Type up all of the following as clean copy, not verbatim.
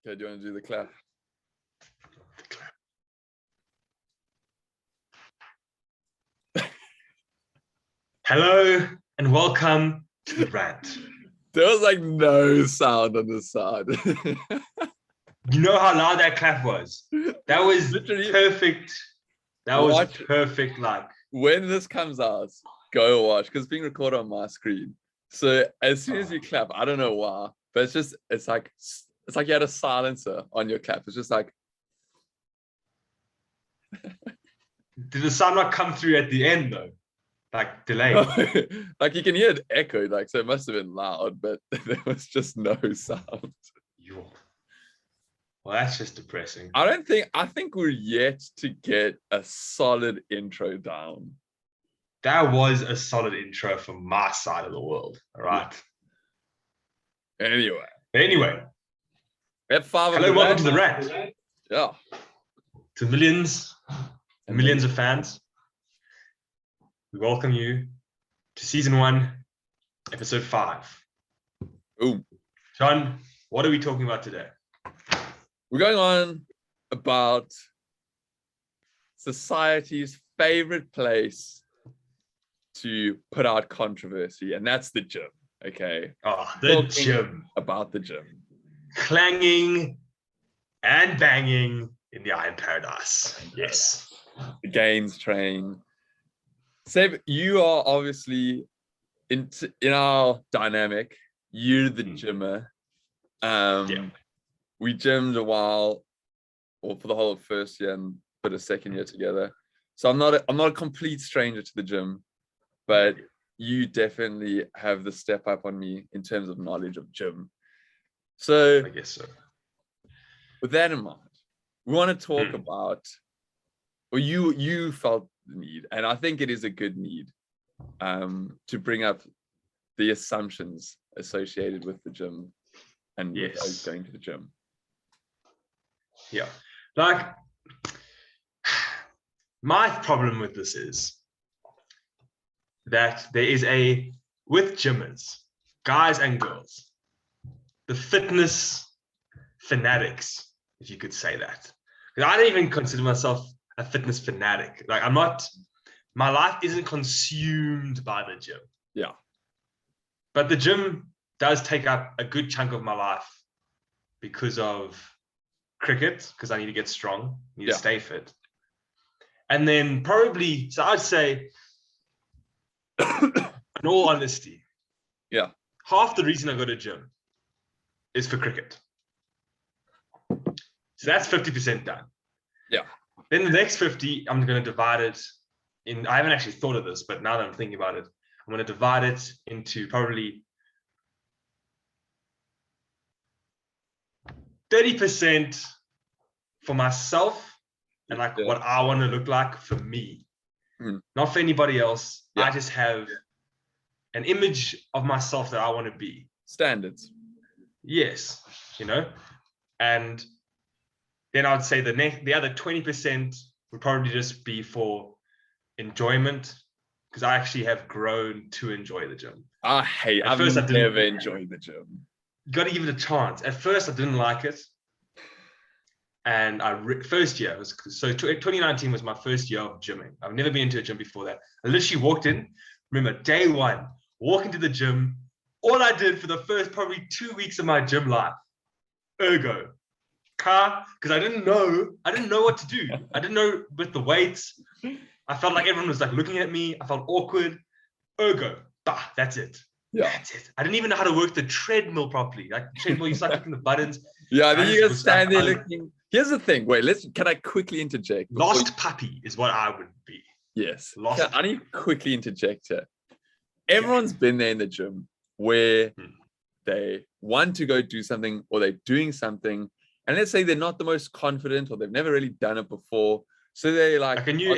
Okay, do you want to do the clap? Hello and welcome to the Rant. There was like no sound on the side. You know how loud that clap was? That was Literally, perfect. That was perfect. Like when this comes out, go watch because it's being recorded on my screen. So as soon as you clap, I don't know why, but it's like you had a silencer on your clap. It's just like. Did the sound not come through at the end though? Like delayed. Like you can hear it echoed, like so it must have been loud, but there was just no sound. Well, that's just depressing. I think we're yet to get a solid intro down. That was a solid intro from my side of the world. All right. Anyway. Ep5. Hello, welcome to the Rant. Yeah. To millions of fans. We welcome you to season 1, episode 5. Ooh. John, what are we talking about today? We're going on about society's favorite place to put out controversy, and that's the gym. Okay. Oh, the gym. About the gym. Clanging and banging in the iron paradise. Yes. The gains train. Seb, you are obviously in our dynamic. You're the gymmer. We gymmed a while, or for the whole of first year and for the second year together. So I'm not a complete stranger to the gym, but you definitely have the step up on me in terms of knowledge of gym. So I guess so. With that in mind, we want to talk about, or you felt the need, and I think it is a good need, to bring up the assumptions associated with the gym and with those going to the gym. Yeah, like my problem with this is that there is with gymmers, guys and girls, the fitness fanatics, if you could say that. Because I don't even consider myself a fitness fanatic. Like I'm not, my life isn't consumed by the gym. Yeah. But the gym does take up a good chunk of my life because of cricket, because I need to get strong, need to stay fit. And then probably, so I'd say, in all honesty, half the reason I go to gym is for cricket. So that's 50% done. Yeah. Then the next 50, I'm going to divide it in, I haven't actually thought of this, but now that I'm thinking about it, I'm going to divide it into probably 30% for myself and like what I want to look like for me, not for anybody else. I just have an image of myself that I want to be. Standards. Yes, and then I would say the other 20% would probably just be for enjoyment, because I actually have grown to enjoy the gym. I've never enjoyed the gym. You got to give it a chance. At first, I didn't like it. And first year, so 2019 was my first year of gymming. I've never been into a gym before that. I literally walked in, remember day 1, walk into the gym. All I did for the first probably 2 weeks of my gym life, ergo, because I didn't know what to do. I didn't know with the weights. I felt like everyone was like looking at me. I felt awkward. Ergo, that's it. Yeah. That's it. I didn't even know how to work the treadmill properly. Like the treadmill, you start clicking the buttons. Yeah, then you gotta stand there looking. Here's the thing. Wait, can I quickly interject? Lost puppy is what I would be. Yes. I need to quickly interject here. Everyone's been there in the gym where they want to go do something, or they're doing something, and let's say they're not the most confident, or they've never really done it before. So they're like a new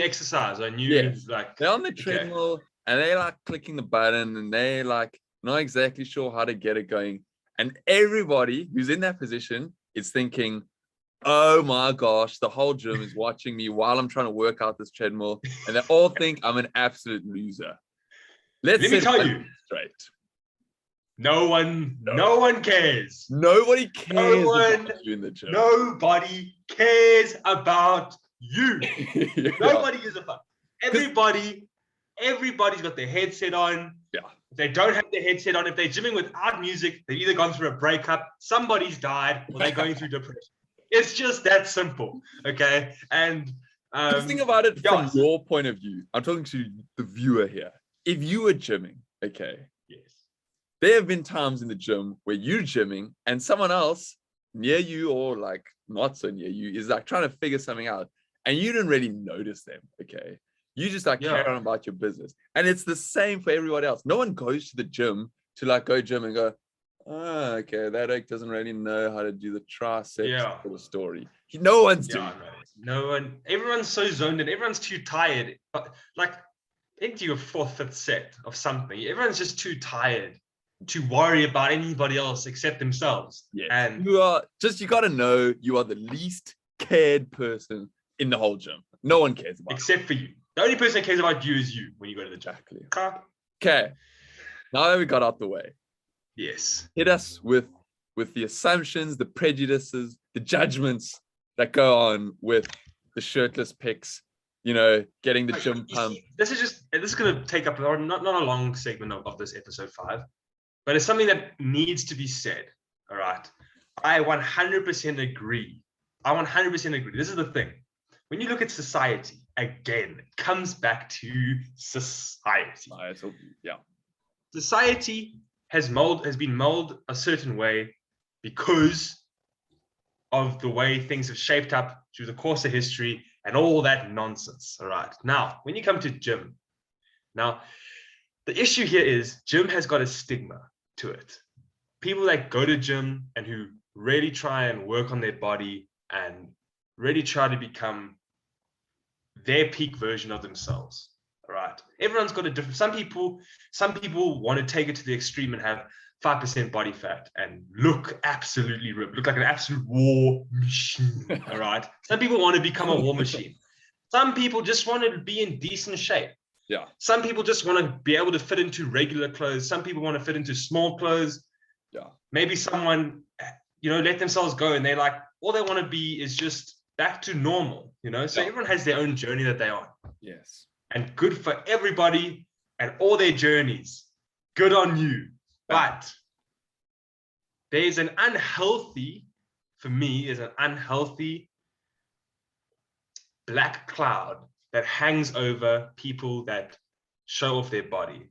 exercise, they're on the treadmill and they're like clicking the button, and they're like not exactly sure how to get it going. And everybody who's in that position is thinking, oh my gosh, the whole gym is watching me while I'm trying to work out this treadmill, and they all think I'm an absolute loser. Let me tell you straight. No one cares. Nobody cares one- about you in the gym. Nobody cares about you. Yeah. Nobody gives a fuck. Everybody's got their headset on. Yeah. If they don't have their headset on, if they're gymming without music, they've either gone through a breakup, somebody's died, or they're going through depression. It's just that simple. Okay. And Just think about it from yes. your point of view. I'm talking to the viewer here. If you were gymming, okay, Yes. there have been times in the gym where you're gymming and someone else near you or like not so near you is like trying to figure something out and you didn't really notice them. Okay. You just like carry on about your business. And it's the same for everybody else. No one goes to the gym to like go gym and go, oh, okay, that egg doesn't really know how to do the triceps for the story. No one's doing that. No one, everyone's so zoned in, everyone's too tired. But like into your fourth, fifth set of something, everyone's just too tired to worry about anybody else except themselves. Yes. And you got to know you are the least cared person in the whole gym. No one cares about except for you. The only person that cares about you is you when you go to the gym. Exactly. Okay. Now that we got out the way. Yes. Hit us with the assumptions, the prejudices, the judgments that go on with the shirtless pics, you know, getting the gym pump. This is going to take up not a long segment of this episode 5, but it's something that needs to be said. All right. I 100% agree. This is the thing. When you look at society, again, it comes back to society. Yeah. Society has been molded a certain way because of the way things have shaped up through the course of history and all that nonsense. All right. Now, when you come to gym, now the issue here is gym has got a stigma to it. People that go to gym and who really try and work on their body and really try to become their peak version of themselves. All right. Everyone's got a different, some people want to take it to the extreme and have 5% body fat and look absolutely ripped, look like an absolute war machine. All right. Some people want to become a war machine. Some people just want to be in decent shape. Yeah. Some people just want to be able to fit into regular clothes. Some people want to fit into small clothes. Yeah. Maybe someone, let themselves go and they're like, all they want to be is just back to normal, So everyone has their own journey that they're on. Yes. And good for everybody and all their journeys. Good on you. But there's an unhealthy black cloud that hangs over people that show off their body.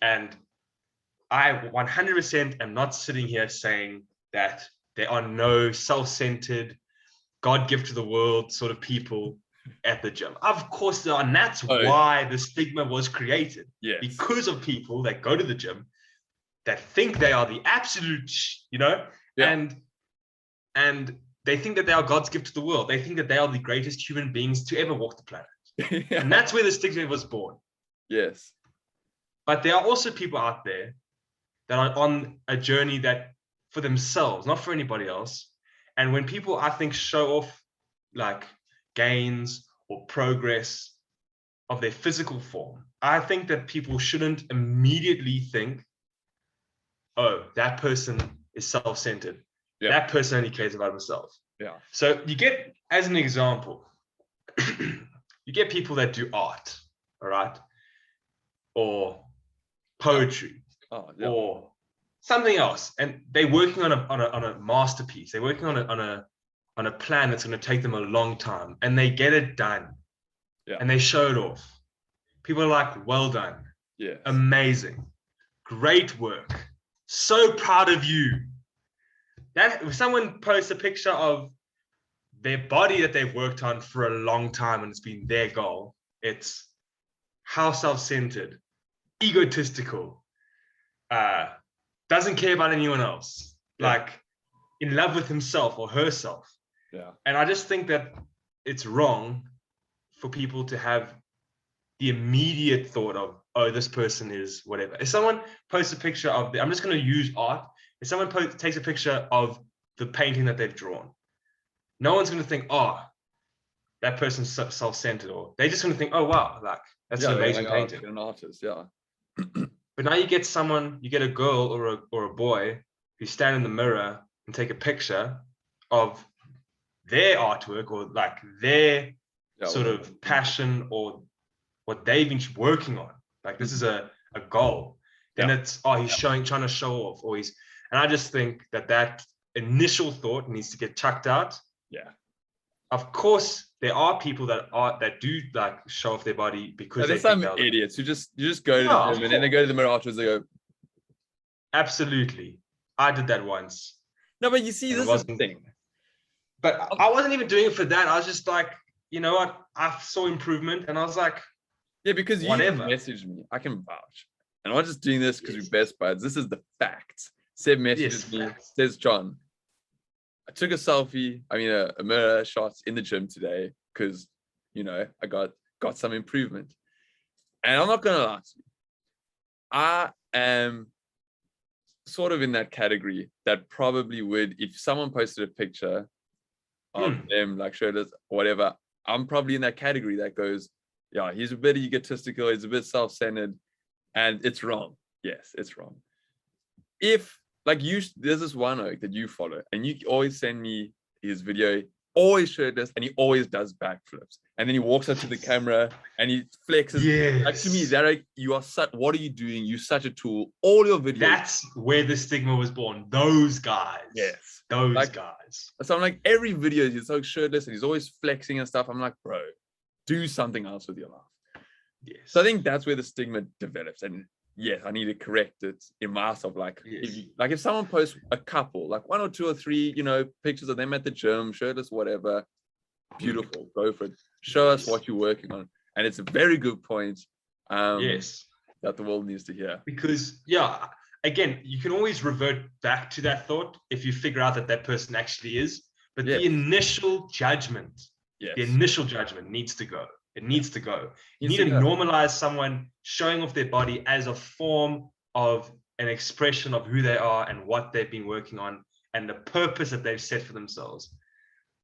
And I 100% am not sitting here saying that there are no self-centered, God gift to the world sort of people at the gym. Of course there are, and that's why the stigma was created. Yes. Because of people that go to the gym that think they are the absolute, and they think that they are God's gift to the world. They think that they are the greatest human beings to ever walk the planet. And that's where the stigma was born. Yes. But there are also people out there that are on a journey that for themselves, not for anybody else. And when people, I think, show off like gains or progress of their physical form, I think that people shouldn't immediately think, oh, that person is self-centered. Yeah. That person only cares about themselves. Yeah. So you get, as an example, you get people that do art, all right? Or poetry, or something else, and they're working on a masterpiece. They're working on a plan that's going to take them a long time, and they get it done. Yeah. And they show it off. People are like, well done. Yeah. Amazing. Great work. So proud of you. That if someone posts a picture of their body that they've worked on for a long time and it's been their goal, it's how self-centered, egotistical, doesn't care about anyone else, like in love with himself or herself. Yeah. And I just think that it's wrong for people to have the immediate thought of, oh, this person is whatever. If someone posts a picture of, I'm just going to use art. If someone takes a picture of the painting that they've drawn, no one's going to think, oh, that person's self-centered, or they're just going to think, oh, wow, like that's an amazing painting. An artist, yeah. But now you get a girl or a boy who stand in the mirror and take a picture of their artwork or like their sort of passion or what they've been working on. Like this is a goal. Then it's, he's trying to show off, or and I just think that initial thought needs to get chucked out. Yeah. Of course, there are people that do like show off their body because there's some idiots who just go to the gym and then they go to the mirror afterwards. They go, absolutely. I did that once. No, but you see, this is the thing. But I wasn't even doing it for that. I was just like, you know what? I saw improvement, and I was like, yeah, because whatever. You messaged me, I can vouch. And I'm not just doing this because we're best buds. This is the facts. Seb messages me, says, John, I took a selfie, a mirror shot in the gym today because, I got some improvement. And I'm not going to lie to you. I am sort of in that category that probably would, if someone posted a picture of them, like shirtless or whatever, I'm probably in that category that goes, yeah, he's a bit egotistical, he's a bit self-centered, and it's wrong. Yes, it's wrong. If, like, there's this one oak that you follow, and you always send me his video, always shirtless, and he always does backflips. And then he walks up to the camera and he flexes. Yes. Like, to me, that like, you are such, what are you doing? You're such a tool. All your videos. That's where the stigma was born. Those guys. Yes. Those guys. So I'm like, every video he's so shirtless and he's always flexing and stuff. I'm like, bro, do something else with your life. Yes. So I think that's where the stigma develops. And yes, I need to correct it in myself. Like, if someone posts a couple, like 1 or 2 or 3, pictures of them at the gym, shirtless, whatever, beautiful, go for it. Show us what you're working on. And it's a very good point. That the world needs to hear. Because, again, you can always revert back to that thought if you figure out that person actually is. But the initial judgment, needs to go. It needs to go. You need to normalize someone showing off their body as a form of an expression of who they are and what they've been working on and the purpose that they've set for themselves.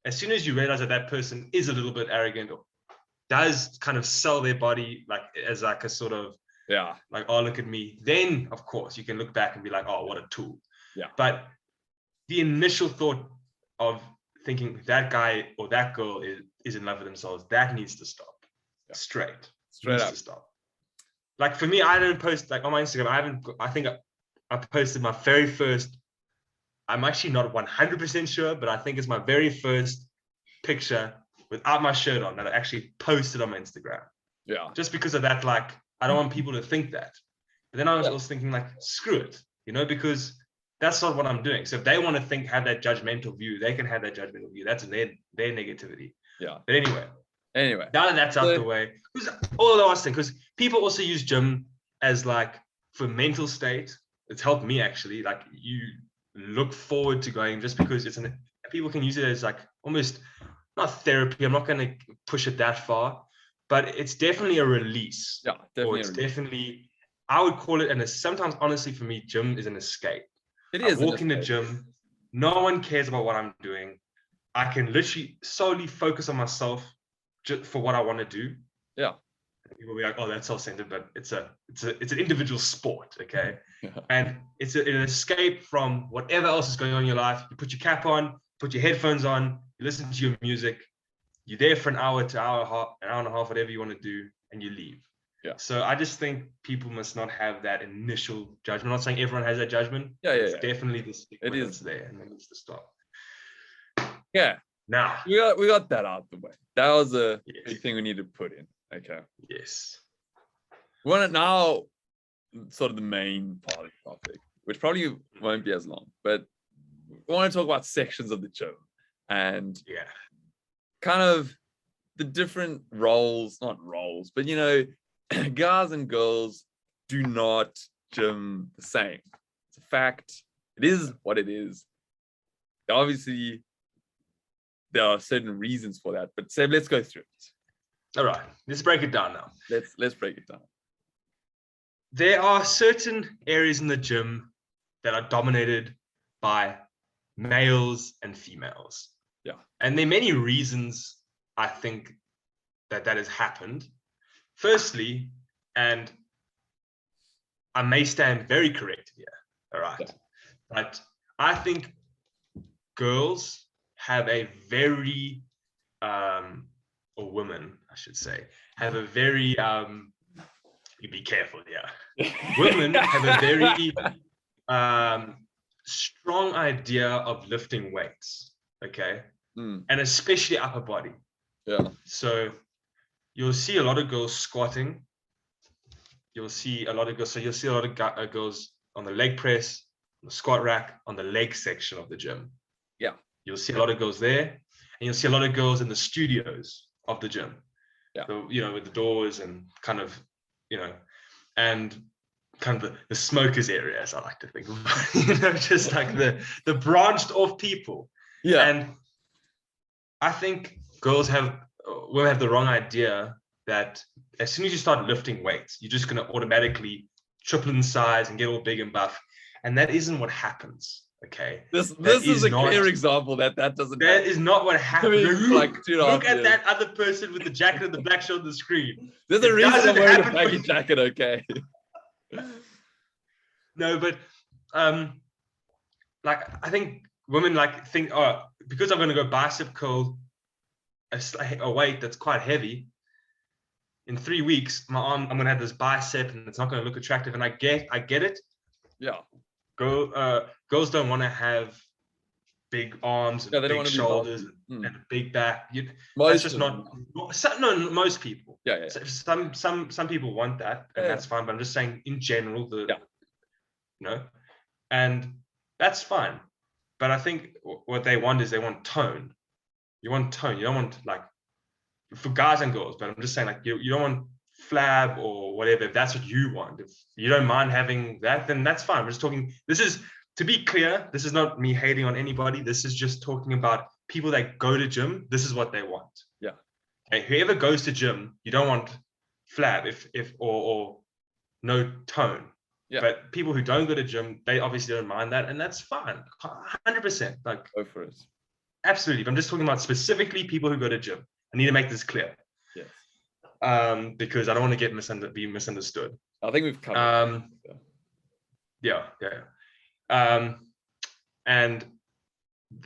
As soon as you realize that person is a little bit arrogant or does kind of sell their body like as like a sort of like, oh, look at me, then of course you can look back and be like, oh, what a tool. But the initial thought of thinking that guy or that girl is in love with themselves, that needs to stop. Straight up to stop. Like for me, I don't post like on my Instagram. I think I posted my very first, I'm actually not 100% sure, but I think it's my very first picture without my shirt on that I actually posted on my Instagram. Just because of that, like, I don't want people to think that. But then I was also thinking like, screw it, because that's not what I'm doing. So if they want to have that judgmental view, they can have that judgmental view. That's their negativity. But anyway, now that that's out the way, all the last thing, because people also use gym as like for mental state. It's helped me actually. Like you look forward to going just because people can use it as like almost not therapy. I'm not going to push it that far, but it's definitely a release. Definitely. I would call it, and sometimes honestly for me, gym is an escape. It is. I walk in the gym. No one cares about what I'm doing. I can literally solely focus on myself just for what I want to do. People will be like, oh, that's self-centered, but it's an individual sport, okay? And it's an escape from whatever else is going on in your life. You put your cap on, put your headphones on, you listen to your music, you're there for an hour to an hour and a half, whatever you want to do, and you leave. So I just think people must not have that initial judgment. I'm not saying everyone has that judgment. It's definitely the stigma that's there, and it needs to stop. Now we got that out the way. That was a big thing we need to put in. Okay. Yes. We want to now sort of the main part of the topic, which probably won't be as long, but we want to talk about sections of the gym and kind of the different roles, not roles, but guys and girls do not gym the same. It's a fact. It is what it is. Obviously, there are certain reasons for that, but Seb, let's go through it. All right, let's break it down now. Let's break it down. There are certain areas in the gym that are dominated by males and females. And there are many reasons I think that has happened. Firstly, and I may stand very corrected here. All right. Yeah. But I think girls have a very, or women, I should say, have a very, you be careful here. Women have a very strong idea of lifting weights, okay? Mm. And especially upper body. Yeah. So you'll see a lot of girls squatting. You'll see a lot of girls. So you'll see a lot of girls on the leg press, on the squat rack, on the leg section of the gym. Yeah. You'll see a lot of girls there, and you'll see a lot of girls in the studios of the gym. Yeah. So, with the doors and kind of, and kind of the smokers area, as I like to think of, just like the branched off people. Yeah. And I think women have the wrong idea that as soon as you start lifting weights, you're just going to automatically triple in size and get all big and buff. And that isn't what happens. Okay. This is a clear example that doesn't That happen. is not what happens. Look at years. that other person with the jacket and the black shirt on the screen. There's a reason I'm wearing a baggy jacket, okay? No, but I think women think, because I'm going to go bicep curl a weight that's quite heavy, in 3 weeks, my arm, I'm going to have this bicep and it's not going to look attractive. And I get it. Yeah. Girls don't want to have big arms and big shoulders and a big back. That's just not most people. Yeah. Some people want that, and that's fine. But I'm just saying, in general, and that's fine. But I think what they want is they want tone. You want tone. You don't want for guys and girls. But I'm just saying, you don't want flab or whatever. If that's what you want, if you don't mind having that, then that's fine. We're just talking. This is, to be clear, this is not me hating on anybody. This is just talking about people that go to gym. This is what they want. Yeah. Okay, whoever goes to gym, you don't want flab or no tone. Yeah. But people who don't go to gym, they obviously don't mind that, and that's fine. 100%. Go for it. Absolutely. But I'm just talking about specifically people who go to gym. I need to make this clear. Yes. Because I don't want to be misunderstood. I think we've covered it. Yeah. And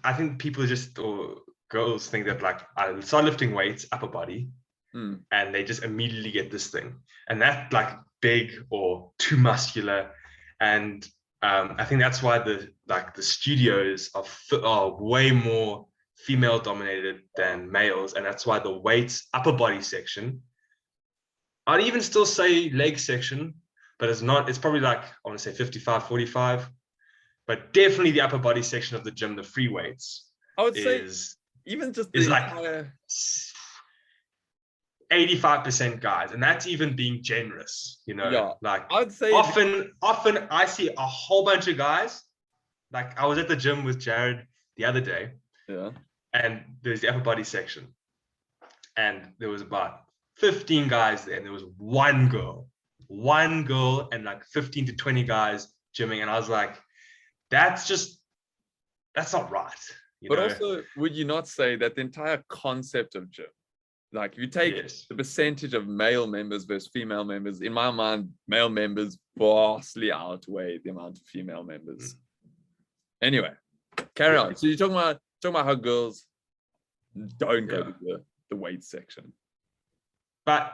I think people or girls think that I start lifting weights, upper body, and they just immediately get this thing, and that big or too muscular, and I think that's why the studios are way more female dominated than males, and that's why the weights upper body section, I'd even still say leg section, but it's probably I want to say 55-45, but definitely the upper body section of the gym, the free weights, I would say even just is 85% guys, and that's even being generous, Yeah, I'd say often I see a whole bunch of guys. I was at the gym with Jared the other day, and there's the upper body section, and there was about 15 guys there, and there was one girl and 15 to 20 guys gymming, and I was like, that's not right. But also, would you not say that the entire concept of gym, if you take the percentage of male members versus female members, in my mind, male members vastly outweigh the amount of female members. Anyway, carry on. So you're talking about how girls don't go to the weight section. But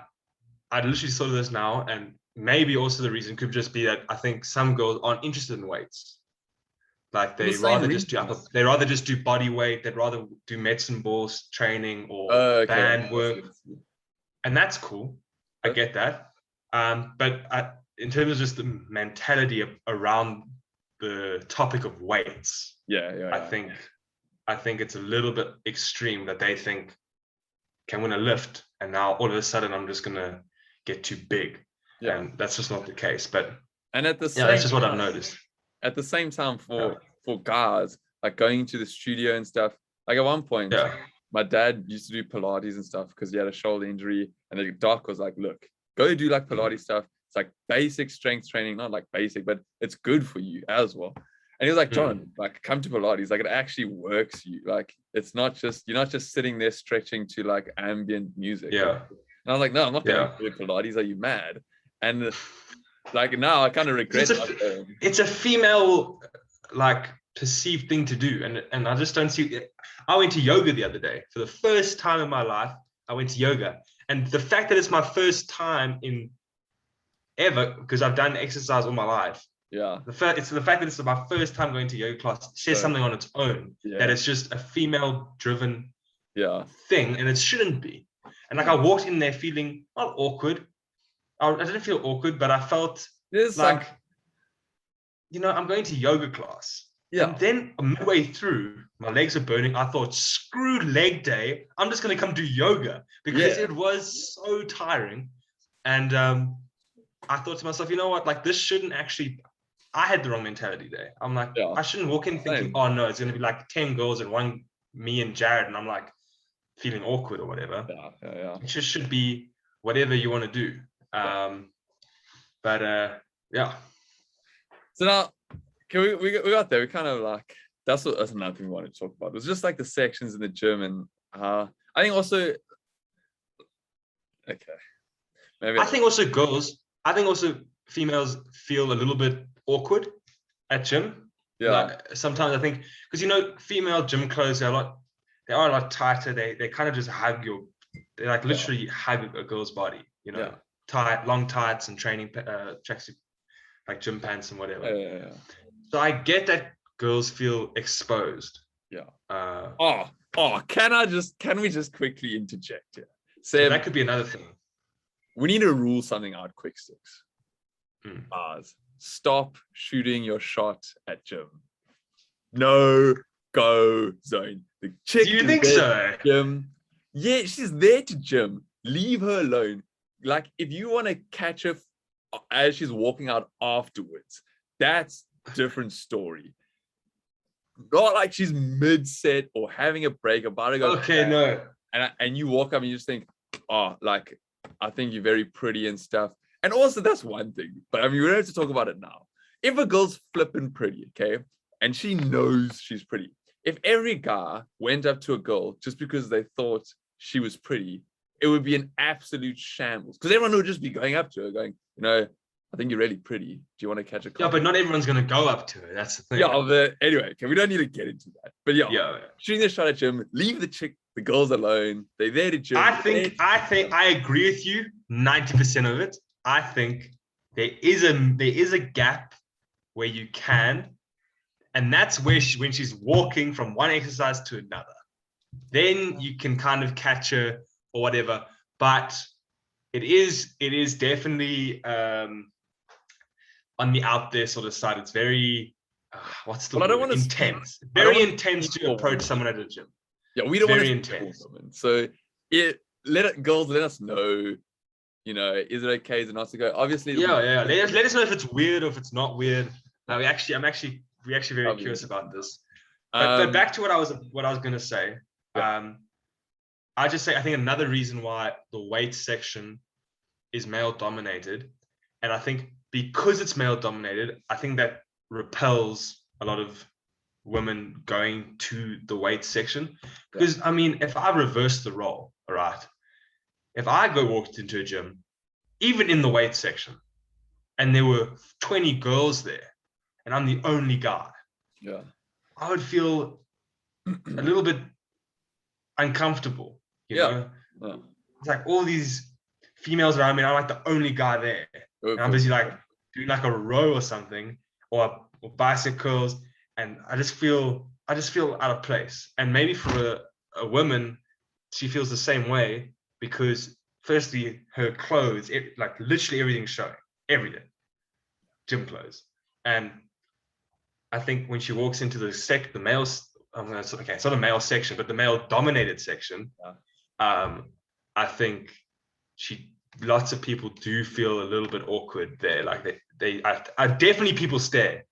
I literally saw this now, and maybe also the reason could just be that I think some girls aren't interested in weights. They rather just do body weight. They'd rather do medicine balls training or band work, and that's cool. I get that. But in terms of just the mentality around the topic of weights, I think it's a little bit extreme that they think, okay, I'm going to lift, and now all of a sudden I'm just going to get too big, and that's just not the case. But at the same that's just what I've noticed. At the same time, for guys, going to the studio and stuff, at one point, my dad used to do Pilates and stuff because he had a shoulder injury, and the doc was like, look, go do Pilates stuff. It's basic strength training, not basic, but it's good for you as well. And he was like, John, come to Pilates. It actually works you. It's not just, you're not just sitting there stretching to ambient music. Yeah. And I was like, no, I'm not going to do Pilates. Are you mad? And Like now I kind of regret it's a female like perceived thing to do, and I just don't see it. I went to yoga the other day for the first time in my life. I went to yoga, and the fact that it's my first time in ever, because I've done exercise all my life. Yeah. It's the fact that it's my first time going to yoga class says something on its own, that it's just a female driven thing, and it shouldn't be. And like I walked in there feeling not awkward. I didn't feel awkward, but I felt like, you know, I'm going to yoga class. Yeah. And then midway through, my legs are burning. I thought, screw leg day. I'm just going to come do yoga, because it was so tiring. And I thought to myself, you know what? Like, this shouldn't actually. I had the wrong mentality there. I'm like, I shouldn't walk in thinking, oh no, it's going to be like 10 girls and one me and Jared, and I'm like feeling awkward or whatever. Yeah. It just should be whatever you want to do. But yeah. So now, we got there. We kind of like that's another thing we wanted to talk about. It was just like the sections in the gym, and I think also, maybe I think also females feel a little bit awkward at gym. Yeah. Like, sometimes I think because, you know, female gym clothes are a lot tighter. They kind of just hug they like literally hug a girl's body. You know. Yeah. Tight, long tights and training tracksuit, like gym pants and whatever. So I get that girls feel exposed. Yeah. Can we just quickly interject here? So that could be another thing. We need to rule something out quick, sticks. Stop shooting your shot at gym. No go zone. The chick. Do you think so? Gym. Yeah, she's there to gym. Leave her alone. Like, if you want to catch her as she's walking out afterwards, that's a different story. Not like she's mid-set or having a break, about to go. Okay, no. And you walk up and you just think, oh, like, I think you're very pretty and stuff. And also, that's one thing. But I mean, we don't have to talk about it now. If a girl's flipping pretty, okay, and she knows she's pretty, if every guy went up to a girl just because they thought she was pretty, it would be an absolute shambles, because everyone would just be going up to her going, you know, I think you're really pretty. Do you want to catch a couple? Yeah, but not everyone's going to go up to her. That's the thing. Yeah, anyway, okay, we don't need to get into that. But shooting the shot at gym, leave the girls alone. They're there to gym. I agree with you 90% of it. I think there is a gap where you can, and that's where when she's walking from one exercise to another. Then you can kind of catch her or whatever, but it is definitely on the out there sort of side. It's very what's the word? Intense. Very intense to approach someone at a gym. Yeah, we don't want to intense. So girls let us know. You know, is it okay? Is it not to go? Obviously, let us know if it's weird or if it's not weird. We're actually very curious about this. But back to what I was going to say. I think another reason why the weight section is male dominated, and I think because it's male dominated, I think that repels a lot of women going to the weight section. Because I mean, if I reverse the role, all right, if I walked into a gym, even in the weight section, and there were 20 girls there, and I'm the only guy, I would feel a little bit uncomfortable. You know? It's like all these females around me, and I'm like the only guy there. And I'm busy like doing like a row or something, or bicycles, and I just feel out of place. And maybe for a woman, she feels the same way, because firstly, her clothes, like literally everything's showing, everything, gym clothes. And I think when she walks into the males, it's not a male section, but the male dominated section, I think lots of people do feel a little bit awkward there. Like I definitely, people stare.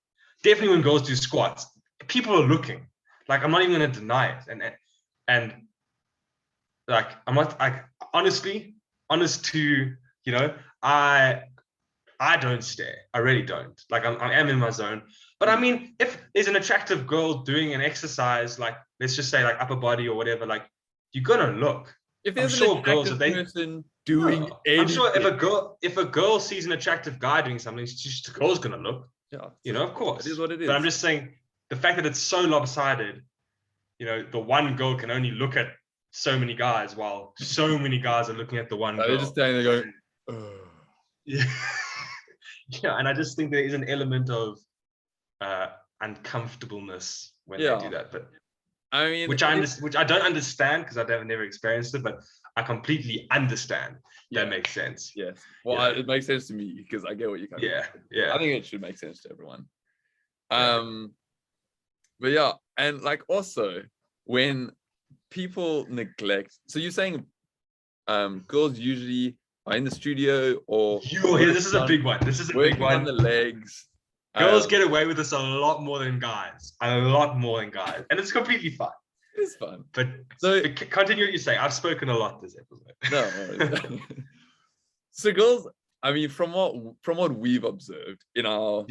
Definitely when girls do squats, people are looking. Like, I'm not even going to deny it. And like, I'm not, like, honest to, you know, I don't stare. I really don't. Like, I am in my zone. But I mean, if there's an attractive girl doing an exercise, like, let's just say like upper body or whatever, like, you're going to look. If I'm there's an sure girls, attractive person doing no, anything, I'm sure if a girl sees an attractive guy doing something, the girl's gonna look. yeah, You know, of course. it is what it is. But I'm just saying the fact that it's so lopsided, you know, the one girl can only look at so many guys while so many guys are looking at the one girl. They're just standing there going, ugh. Yeah. Yeah, and I just think there is an element of uncomfortableness when they do that. But I mean, which I don't understand because I've never experienced it, but I completely understand. That makes sense. Yes. Well, it makes sense to me because I get what you're coming from. Yeah. I think it should make sense to everyone. But yeah, and like also when people neglect, so you're saying girls usually are in the studio or this is a big one. This is a big one. On the legs. Girls get away with this a lot more than guys. A lot more than guys. And it's completely fine. It's fun. But so continue what you say. I've spoken a lot this episode. No. So girls, I mean, from what we've observed in our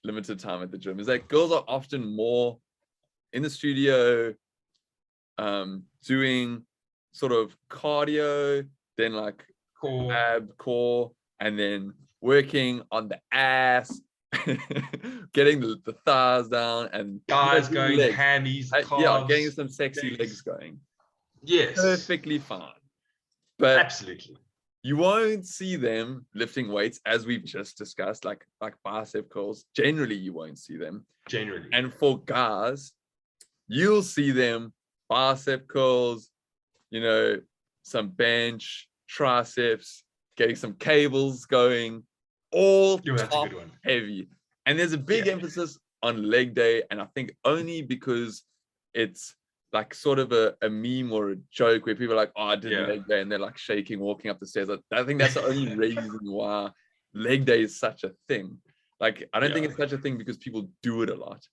limited time at the gym, is that girls are often more in the studio doing sort of cardio, then like core, and then working on the ass, getting the thighs down, and guys going legs. Hammies, calves. Getting some sexy legs going. Yes, perfectly fine. But absolutely, you won't see them lifting weights, as we've just discussed, like bicep curls. Generally, you won't see them. Generally, and for guys, you'll see them bicep curls, you know, some bench, triceps, getting some cables going, all top heavy. And there's a big emphasis on leg day, and I think only because it's like sort of a meme or a joke where people are like, oh, I did leg day, and they're like shaking, walking up the stairs. I think that's the only reason why leg day is such a thing. Like, I don't think it's such a thing because people do it a lot.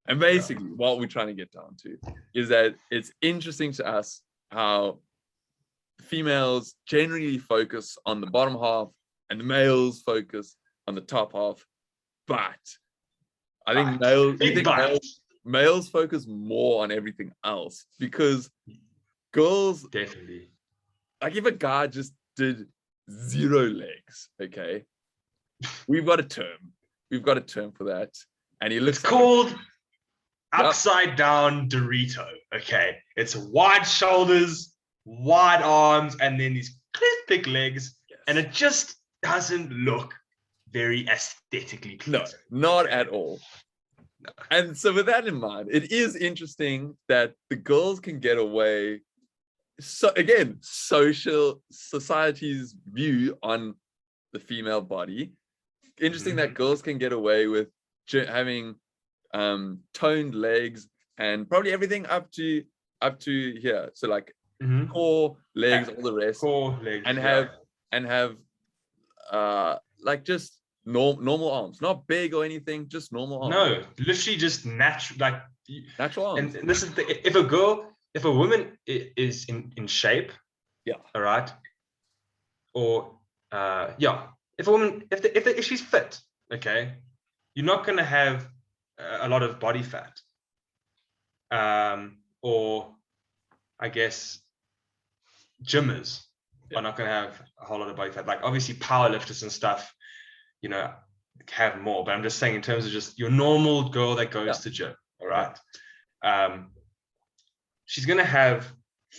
And basically, what we're trying to get down to is that it's interesting to us how females generally focus on the bottom half and the males focus on the top half. But I think males focus more on everything else, because girls definitely, like, if a guy just did 0 legs, okay, we've got a term for that, and he looks called upside down Dorito. Okay, it's wide shoulders, wide arms, and then these thick legs, and it just doesn't look very aesthetically pleasing. No, not at all. No. And so with that in mind, it is interesting that the girls can get away. So again, society's view on the female body. Interesting that girls can get away with having toned legs and probably everything up to here. So like core, legs, all the rest. Core, legs, and have like just normal arms, not big or anything, just normal arms. No, literally just natural arms. And this is if a woman is in shape, all right, or if a woman if she's fit, okay, you're not going to have a lot of body fat, or I guess gymmers are not going to have a whole lot of body fat. Like obviously powerlifters and stuff, you know, have more, but I'm just saying in terms of just your normal girl that goes to gym, all right, she's going to have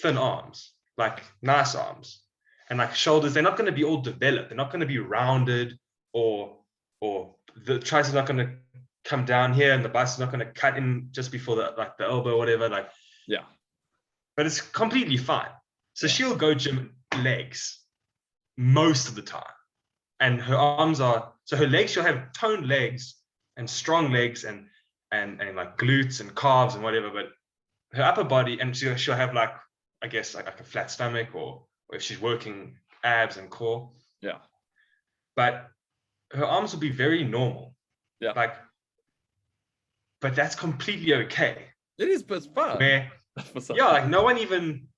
thin arms, like nice arms, and like shoulders. They're not going to be all developed. They're not going to be rounded, or the triceps not going to come down here and the biceps not going to cut in just before the elbow or whatever, like but it's completely fine. So she'll go gym legs most of the time, and her arms are, so her legs, she'll have toned legs and strong legs and like glutes and calves and whatever, but her upper body, and she'll have like, I guess like a flat stomach, or if she's working abs and core, but her arms will be very normal, like, but that's completely okay. It is, but it's fun. Like no one even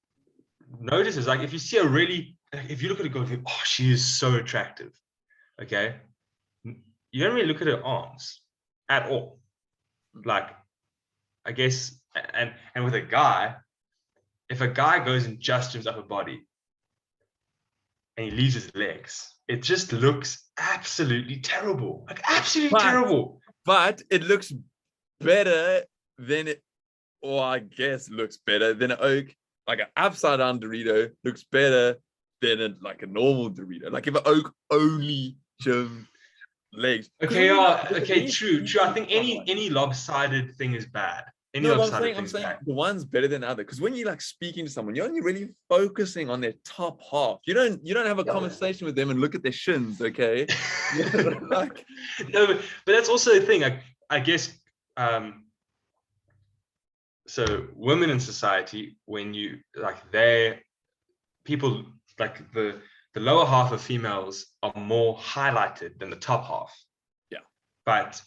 notices. Like if you see if you look at her, go, oh, she is so attractive, okay, you don't really look at her arms at all. Like, I guess, and with a guy, if a guy goes and just gyms upper body and he leaves his legs, it just looks absolutely terrible. Like absolutely terrible. But it looks better than it, or I guess looks better than an oak. Like an upside down Dorito looks better than like a normal Dorito. Like if an oak only gym legs. Okay, true. I think any lopsided thing is bad. Any No, lopsided I'm thing saying is bad. the one's better than the other. Because when you're like speaking to someone, you're only really focusing on their top half. You don't have a conversation with them and look at their shins, okay? Like, no, but that's also the thing. I guess so women in society, when you like people like the lower half of females are more highlighted than the top half. Yeah. But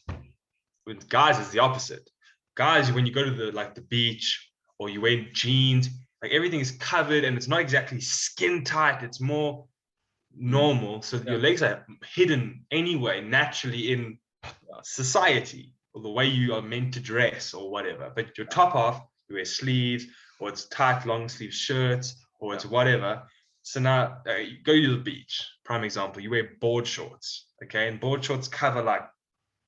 with guys, it's the opposite. Guys, when you go to the beach or you wear jeans, like everything is covered and it's not exactly skin tight. It's more normal. So your legs are hidden anyway, naturally in society, or the way you are meant to dress or whatever. But your top half, you wear sleeves, or it's tight long sleeve shirts, or it's whatever. So now you go to the beach, prime example, you wear board shorts, okay? And board shorts cover like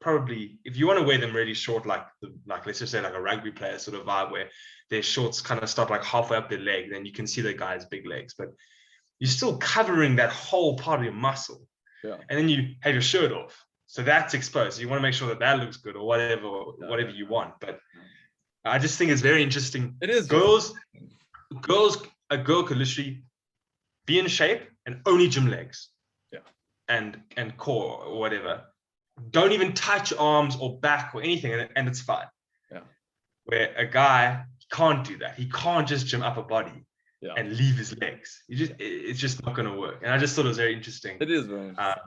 probably, if you want to wear them really short, like let's just say like a rugby player sort of vibe, where their shorts kind of start like halfway up their leg, then you can see the guy's big legs, but you're still covering that whole part of your muscle. Yeah. And then you have your shirt off, so that's exposed. So you want to make sure that looks good, or whatever you want. But I just think it's very interesting. It is. A girl could literally be in shape and only gym legs. Yeah. And core or whatever. Don't even touch arms or back or anything, and it's fine. Yeah. Where a guy can't do that. He can't just gym upper body and leave his legs. It's just not going to work. And I just thought it was very interesting. It is very interesting.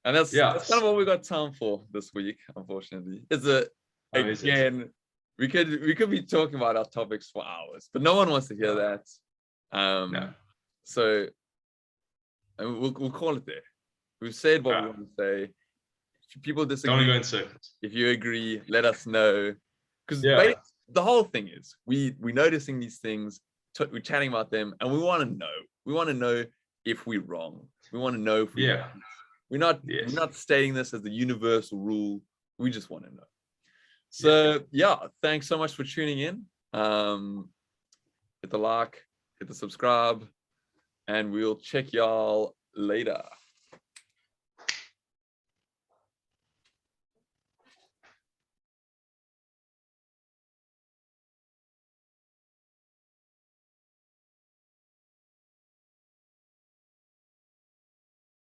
And that's kind of what we got time for this week, unfortunately. Again, we could be talking about our topics for hours, but no one wants to hear that. No. So we'll call it there. We've said what we want to say. If people disagree, don't go in circles. If you agree, let us know. Because the whole thing is we're noticing these things, we're chatting about them, and we want to know. We want to know if we're wrong. We want to know if we're right. We're not stating this as the universal rule. We just want to know. So thanks so much for tuning in. Hit the like, hit the subscribe, and we'll check y'all later.